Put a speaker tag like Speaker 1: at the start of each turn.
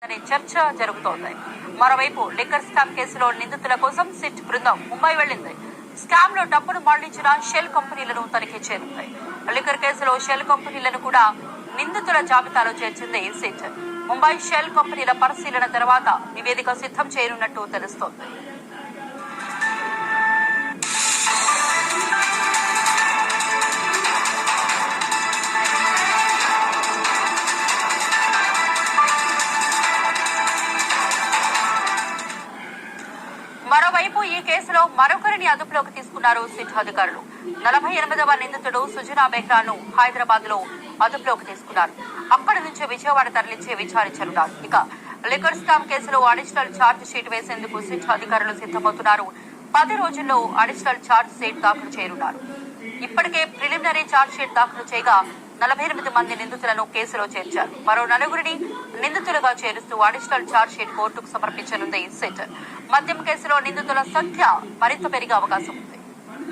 Speaker 1: అనే చర్చ జరుగుతోంది. మరోవైపు లిక్కర్ స్కామ్ కేసులో నిందితుల కోసం సిట్ బృందం ముంబై వెళ్లింది. స్కామ్ లో డబ్బును మళ్లించిన షెల్ కంపెనీలను తనిఖీ చేయనుంది. లిక్కర్ కేసులో షెల్ కంపెనీలను కూడా నిందితుల జాబితాలో చేర్చింది సిట్. ముంబై షెల్ కంపెనీల పరిశీలన తర్వాత నివేదిక సిద్ధం చేయనున్నట్టు తెలుస్తోంది. మరోవైపు ఈ కేసులో మరొకరిని అదుపులోకి తీసుకున్నారు సిట్ అధికారులు. 48వ నిందితుడు సుజనా బెహ్రాను హైదరాబాద్ లో అదుపులోకి తీసుకున్నారు. అక్కడి నుంచి విజయవాడ తరలించి విచారించనున్నారు. ఇక లిక్కర్ స్కామ్ కేసులో అడిషనల్ ఛార్జ్ షీట్ వేసేందుకు సిట్ అధికారులు సిద్దమవుతున్నారు. 10 రోజుల్లో అడిషనల్ ఛార్జ్ షీట్ దాఖలు చేయనున్నారు. ఇప్పటికే ప్రిలిమినరీ ఛార్జ్ షీట్ దాఖలు చేయగా 48 మంది నిందితులను కేసులో చేర్చారు. మరో 4గురిని నిందితులుగా చేరుస్తూ అడిషనల్ ఛార్జ్ షీట్ కోర్టుకు సమర్పించనుంది సిట్. మద్యం కేసులో నిందితుల సంఖ్య మరింత పెరిగే అవకాశం ఉంది.